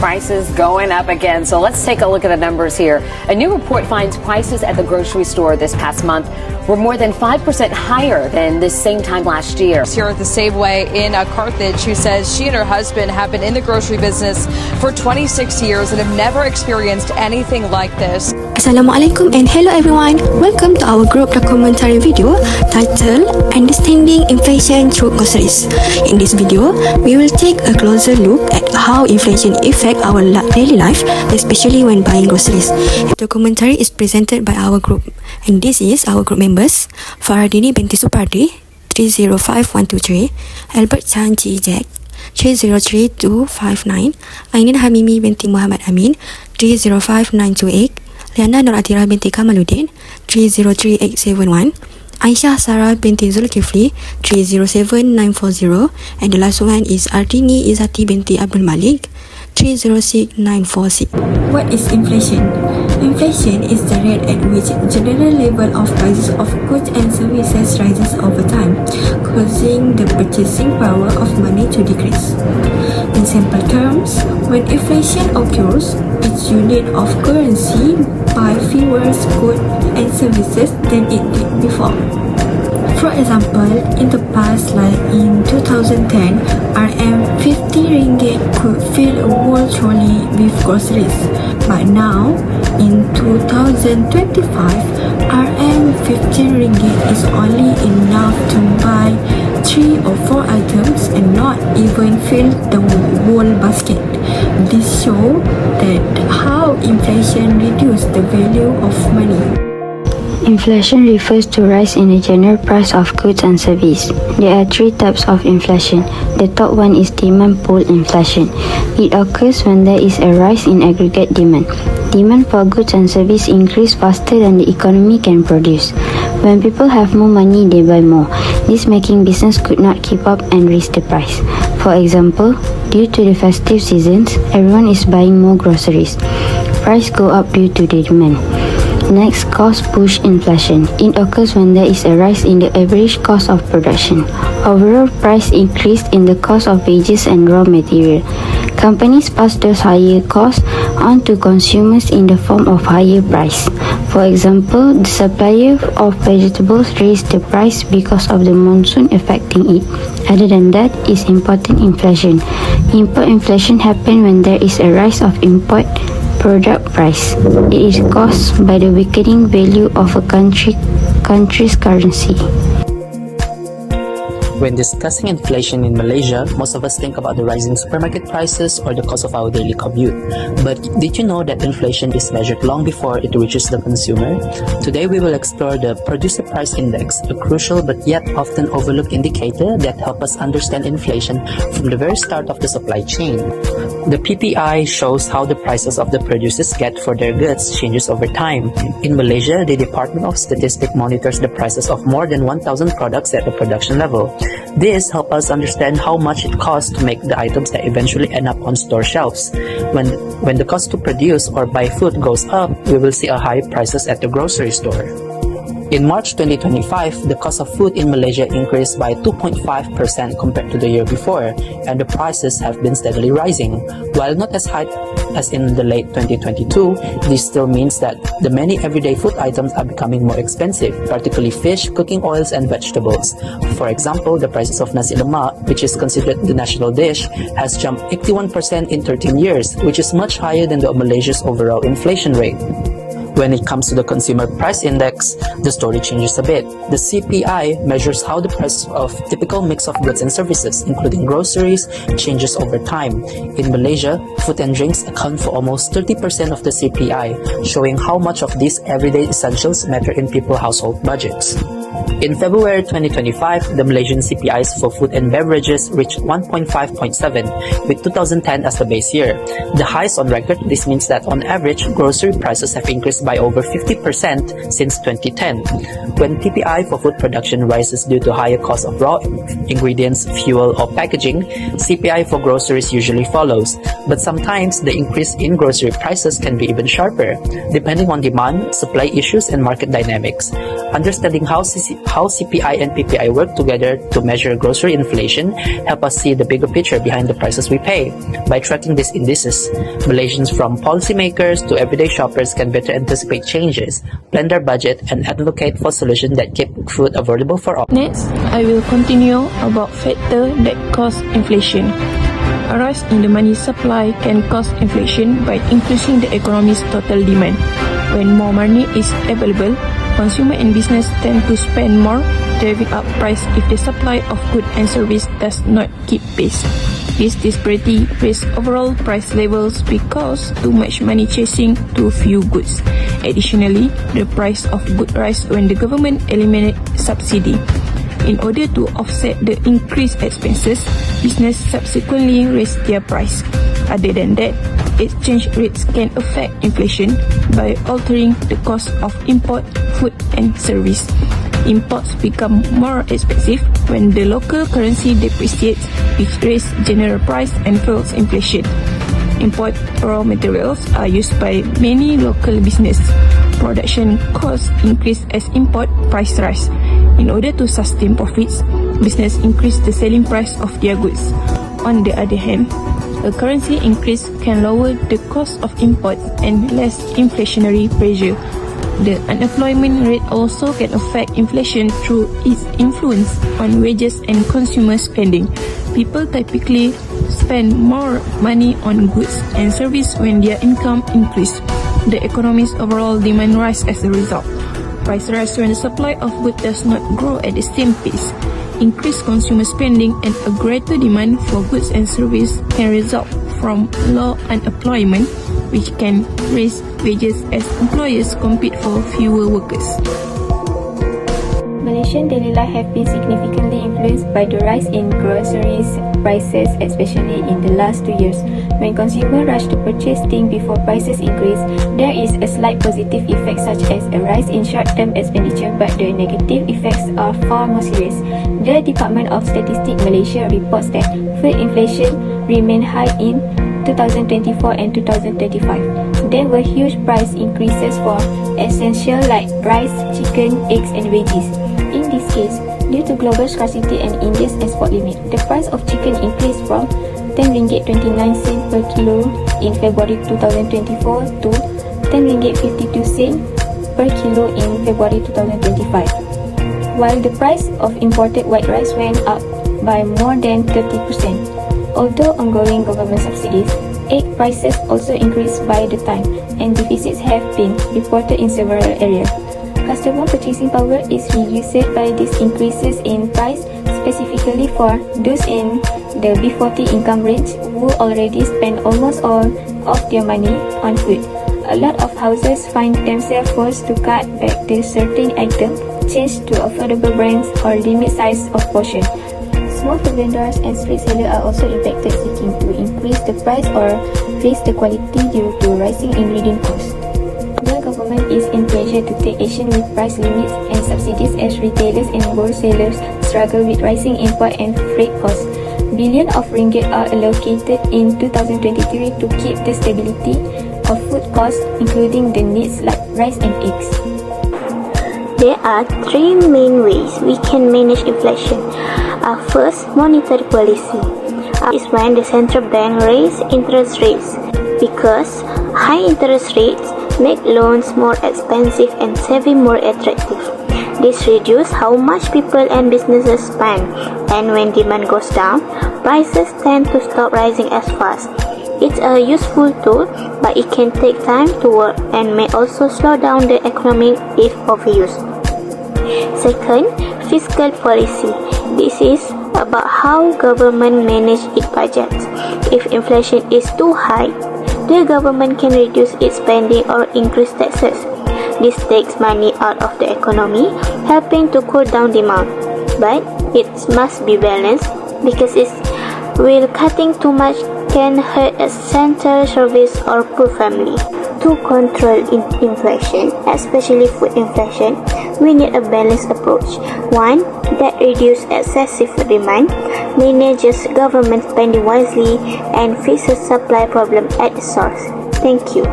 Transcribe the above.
prices going up again. So let's take a look at the numbers here. A new report finds prices at the grocery store this past month were more than 5% higher than this same time last year. Here at the Safeway in Carthage, who says she and her husband have been in the grocery business for 26 years and have never experienced anything like this. Assalamualaikum and hello everyone. Welcome to our group documentary video titled Understanding Inflation Through Groceries. In this video, we will take a closer look at how inflation affects our daily life, especially when buying groceries. The documentary is presented by our group, and this is our group members: Faradini binti Supardi 305123, Albert Chan Ji Jack 303259, Ainin Hamimi binti Muhammad Amin 305928, Liana Nur Atira binti Kamaluddin 303871, Aisyah Sarah binti Zulkifli 307940, and the last one is Ardini Izati binti Abdul Malik 306946. What is inflation? Inflation is the rate at which general level of prices of goods and services rises over time, causing the purchasing power of money to decrease. In simple terms, when inflation occurs, its unit of currency buy fewer goods and services than it did before. For example, in the past, like in 2010, Rm50 ringgit could fill a whole trolley with groceries. But now, in 2025, Rm15 ringgit is only enough to buy 3 or 4 items and not even fill the whole basket. This shows that how inflation reduces the value of money. Inflation refers to rise in the general price of goods and services. There are 3 types of inflation. The top one is demand pull inflation. It occurs when there is a rise in aggregate demand. Demand for goods and services increase faster than the economy can produce. When people have more money, they buy more. This making business could not keep up and raise the price. For example, due to the festive seasons, everyone is buying more groceries. Price go up due to the demand. Next, cost push inflation. It occurs when there is a rise in the average cost of production. Overall price increase in the cost of wages and raw material. Companies pass those higher costs on to consumers in the form of higher price. For example, the supplier of vegetables raised the price because of the monsoon affecting it. Other than that is import inflation. Import inflation happens when there is a rise of import product price. It is caused by the weakening value of a country's currency. When discussing inflation in Malaysia, most of us think about the rising supermarket prices or the cost of our daily commute. But did you know that inflation is measured long before it reaches the consumer? Today we will explore the Producer Price Index, a crucial but yet often overlooked indicator that helps us understand inflation from the very start of the supply chain. The PPI shows how the prices of the producers get for their goods changes over time. In Malaysia, the Department of Statistics monitors the prices of more than 1,000 products at the production level. This helps us understand how much it costs to make the items that eventually end up on store shelves. When the cost to produce or buy food goes up, we will see a high prices at the grocery store. In March 2025, the cost of food in Malaysia increased by 2.5% compared to the year before, and the prices have been steadily rising. While not as high as in the late 2022, this still means that the many everyday food items are becoming more expensive, particularly fish, cooking oils, and vegetables. For example, the prices of nasi lemak, which is considered the national dish, has jumped 81% in 13 years, which is much higher than Malaysia's overall inflation rate. When it comes to the Consumer Price Index, the story changes a bit. The CPI measures how the price of typical mix of goods and services, including groceries, changes over time. In Malaysia, food and drinks account for almost 30% of the CPI, showing how much of these everyday essentials matter in people's household budgets. In February 2025, the Malaysian CPIs for food and beverages reached 1.5.7, with 2010 as the base year. The highest on record, this means that on average, grocery prices have increased by over 50% since 2010. When PPI for food production rises due to higher cost of raw ingredients, fuel, or packaging, CPI for groceries usually follows. But sometimes, the increase in grocery prices can be even sharper, depending on demand, supply issues, and market dynamics. Understanding how CPI and PPI work together to measure grocery inflation help us see the bigger picture behind the prices we pay. By tracking these indices, Malaysians from policymakers to everyday shoppers can better anticipate changes, plan their budget, and advocate for solutions that keep food affordable for all. Next, I will continue about factors that cause inflation. A rise in the money supply can cause inflation by increasing the economy's total demand. When more money is available, consumer and business tend to spend more, driving up price if the supply of goods and service does not keep pace. This disparity raises overall price levels because too much money chasing too few goods. Additionally, the price of goods rise when the government eliminates subsidy. In order to offset the increased expenses, business subsequently raise their price. Other than that, exchange rates can affect inflation by altering the cost of import, food and service. Imports become more expensive when the local currency depreciates, which raises general price and fuels inflation. Import raw materials are used by many local business. Production costs increase as import price rise. In order to sustain profits, business increase the selling price of their goods. On the other hand, a currency increase can lower the cost of imports and less inflationary pressure. The unemployment rate also can affect inflation through its influence on wages and consumer spending. People typically spend more money on goods and services when their income increases. The economy's overall demand rises as a result. Price rise when the supply of goods does not grow at the same pace. Increased consumer spending and a greater demand for goods and services can result from low unemployment, which can raise wages as employers compete for fewer workers. Malaysian daily life have been significantly influenced by the rise in groceries prices, especially in the last 2 years. When consumers rush to purchase things before prices increase, there is a slight positive effect such as a rise in short-term expenditure, but the negative effects are far more serious. The Department of Statistics Malaysia reports that food inflation remained high in 2024 and 2025. There were huge price increases for essentials like rice, chicken, eggs and veggies. In this case, due to global scarcity and India's export limit, the price of chicken increased from RM10.29 per kilo in February 2024 to RM10.52 per kilo in February 2025. While the price of imported white rice went up by more than 30%. Although ongoing government subsidies, egg prices also increased by the time, and deficits have been reported in several areas. Customer purchasing power is reduced by these increases in price, specifically for those in the B40 income range who already spend almost all of their money on food. A lot of houses find themselves forced to cut back to certain items, change to affordable brands, or limit size of portion. Small food vendors and street sellers are also impacted, seeking to increase the price or raise the quality due to rising ingredient costs. The government is in pressure to take action with price limits and subsidies as retailers and wholesalers struggle with rising import and freight costs. Billions of ringgit are allocated in 2023 to keep the stability of food costs, including the needs like rice and eggs. There are three main ways we can manage inflation. First, monetary policy. Is when the central bank raises interest rates, because high interest rates make loans more expensive and saving more attractive. This reduces how much people and businesses spend, and when demand goes down, prices tend to stop rising as fast. It's a useful tool, but it can take time to work and may also slow down the economy if overused. Second, fiscal policy. This is about how government manage its budgets. If inflation is too high, the government can reduce its spending or increase taxes. This takes money out of the economy, helping to cool down demand. But it must be balanced, because while cutting too much can hurt essential service or poor family. To control inflation, especially food inflation, we need a balanced approach. One that reduces excessive demand, manages government spending wisely, and fixes supply problem at the source. Thank you.